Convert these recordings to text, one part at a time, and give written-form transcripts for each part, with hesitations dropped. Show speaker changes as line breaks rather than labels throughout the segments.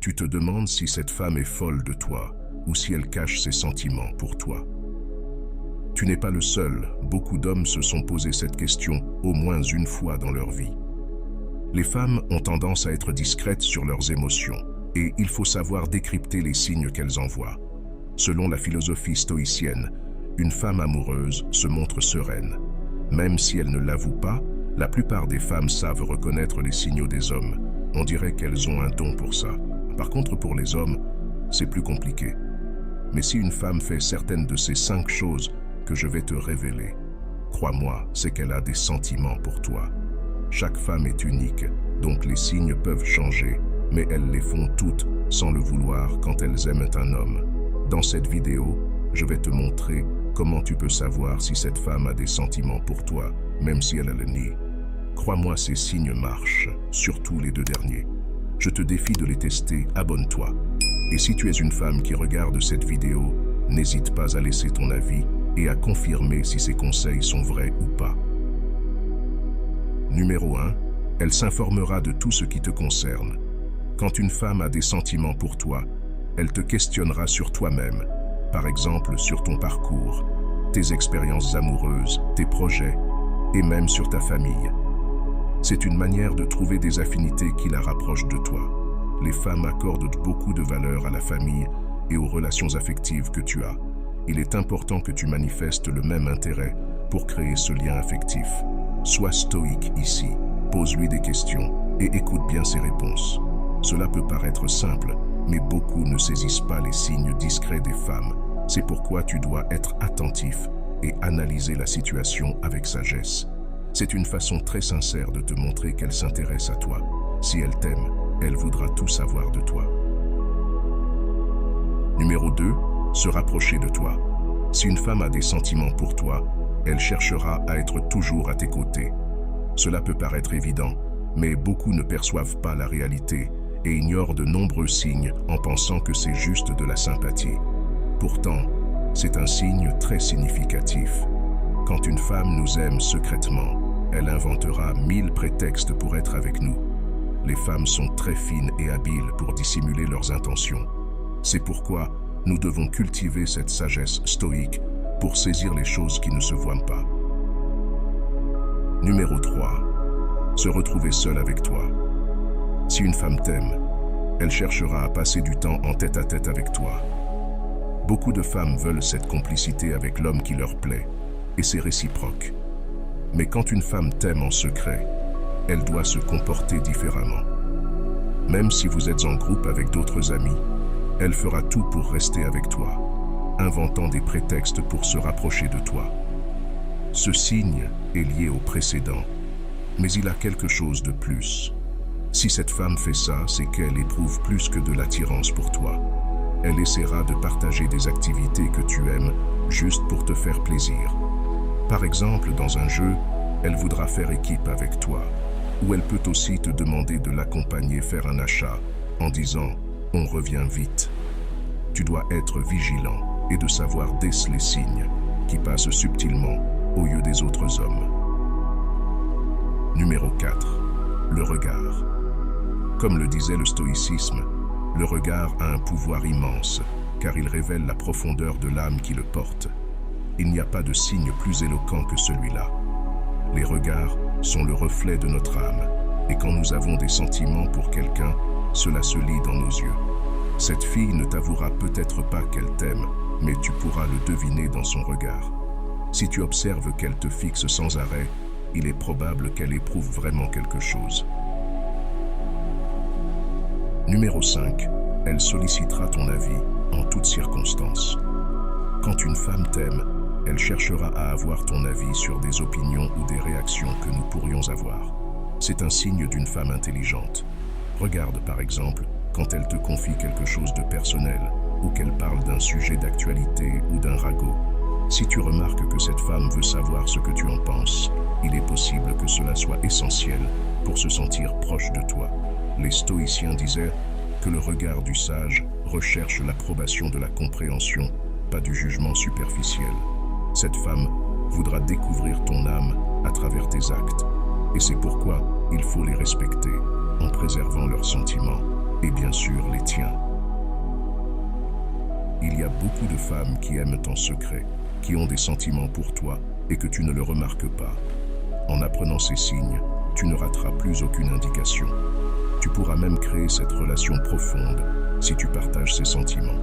Tu te demandes si cette femme est folle de toi ou si elle cache ses sentiments pour toi. Tu n'es pas le seul, beaucoup d'hommes se sont posé cette question au moins une fois dans leur vie. Les femmes ont tendance à être discrètes sur leurs émotions et il faut savoir décrypter les signes qu'elles envoient. Selon la philosophie stoïcienne, une femme amoureuse se montre sereine. Même si elle ne l'avoue pas, la plupart des femmes savent reconnaître les signaux des hommes. On dirait qu'elles ont un don pour ça. Par contre, pour les hommes, c'est plus compliqué. Mais si une femme fait certaines de ces 5 choses que je vais te révéler, crois-moi, c'est qu'elle a des sentiments pour toi. Chaque femme est unique, donc les signes peuvent changer, mais elles les font toutes sans le vouloir quand elles aiment un homme. Dans cette vidéo, je vais te montrer comment tu peux savoir si cette femme a des sentiments pour toi, même si elle le nie. Crois-moi, ces signes marchent, surtout les 2 derniers. Je te défie de les tester, abonne-toi. Et si tu es une femme qui regarde cette vidéo, n'hésite pas à laisser ton avis et à confirmer si ces conseils sont vrais ou pas. Numéro 1. Elle s'informera de tout ce qui te concerne. Quand une femme a des sentiments pour toi, elle te questionnera sur toi-même, par exemple sur ton parcours, tes expériences amoureuses, tes projets, et même sur ta famille. C'est une manière de trouver des affinités qui la rapprochent de toi. Les femmes accordent beaucoup de valeur à la famille et aux relations affectives que tu as. Il est important que tu manifestes le même intérêt pour créer ce lien affectif. Sois stoïque ici, pose-lui des questions et écoute bien ses réponses. Cela peut paraître simple, mais beaucoup ne saisissent pas les signes discrets des femmes. C'est pourquoi tu dois être attentif et analyser la situation avec sagesse. C'est une façon très sincère de te montrer qu'elle s'intéresse à toi. Si elle t'aime, elle voudra tout savoir de toi. Numéro 2. Se rapprocher de toi. Si une femme a des sentiments pour toi, elle cherchera à être toujours à tes côtés. Cela peut paraître évident, mais beaucoup ne perçoivent pas la réalité et ignorent de nombreux signes en pensant que c'est juste de la sympathie. Pourtant, c'est un signe très significatif. Quand une femme nous aime secrètement, elle inventera 1000 prétextes pour être avec nous. Les femmes sont très fines et habiles pour dissimuler leurs intentions. C'est pourquoi nous devons cultiver cette sagesse stoïque pour saisir les choses qui ne se voient pas. Numéro 3. Se retrouver seule avec toi. Si une femme t'aime, elle cherchera à passer du temps en tête-à-tête avec toi. Beaucoup de femmes veulent cette complicité avec l'homme qui leur plaît, et c'est réciproque. Mais quand une femme t'aime en secret, elle doit se comporter différemment. Même si vous êtes en groupe avec d'autres amis, elle fera tout pour rester avec toi, inventant des prétextes pour se rapprocher de toi. Ce signe est lié au précédent, mais il a quelque chose de plus. Si cette femme fait ça, c'est qu'elle éprouve plus que de l'attirance pour toi. Elle essaiera de partager des activités que tu aimes juste pour te faire plaisir. Par exemple, dans un jeu, elle voudra faire équipe avec toi, ou elle peut aussi te demander de l'accompagner faire un achat en disant « on revient vite ». Tu dois être vigilant et de savoir déceler les signes qui passent subtilement au lieu des autres hommes. Numéro 4. Le regard. Comme le disait le stoïcisme, le regard a un pouvoir immense, car il révèle la profondeur de l'âme qui le porte. Il n'y a pas de signe plus éloquent que celui-là. Les regards sont le reflet de notre âme, et quand nous avons des sentiments pour quelqu'un, cela se lit dans nos yeux. Cette fille ne t'avouera peut-être pas qu'elle t'aime, mais tu pourras le deviner dans son regard. Si tu observes qu'elle te fixe sans arrêt, il est probable qu'elle éprouve vraiment quelque chose. Numéro 5. Elle sollicitera ton avis en toutes circonstances. Quand une femme t'aime, elle cherchera à avoir ton avis sur des opinions ou des réactions que nous pourrions avoir. C'est un signe d'une femme intelligente. Regarde par exemple quand elle te confie quelque chose de personnel ou qu'elle parle d'un sujet d'actualité ou d'un ragot. Si tu remarques que cette femme veut savoir ce que tu en penses, il est possible que cela soit essentiel pour se sentir proche de toi. Les stoïciens disaient que le regard du sage recherche l'approbation de la compréhension, pas du jugement superficiel. Cette femme voudra découvrir ton âme à travers tes actes, et c'est pourquoi il faut les respecter en préservant leurs sentiments. et bien sûr les tiens. Il y a beaucoup de femmes qui aiment en secret, qui ont des sentiments pour toi et que tu ne le remarques pas. En apprenant ces signes, tu ne rateras plus aucune indication. Tu pourras même créer cette relation profonde si tu partages ces sentiments.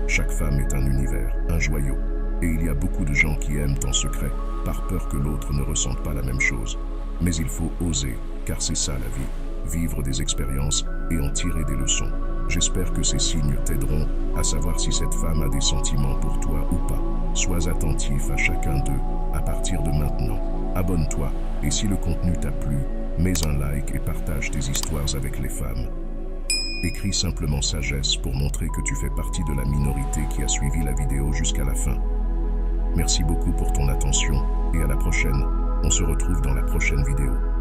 Chaque femme est un univers, un joyau, et il y a beaucoup de gens qui aiment en secret par peur que l'autre ne ressente pas la même chose. Mais il faut oser, car c'est ça la vie, vivre des expériences et en tirer des leçons. J'espère que ces signes t'aideront à savoir si cette femme a des sentiments pour toi ou pas. Sois attentif à chacun d'eux à partir de maintenant. Abonne-toi et si le contenu t'a plu, mets un like et partage tes histoires avec les femmes. Écris simplement sagesse pour montrer que tu fais partie de la minorité qui a suivi la vidéo jusqu'à la fin. Merci beaucoup pour ton attention et à la prochaine. On se retrouve dans la prochaine vidéo.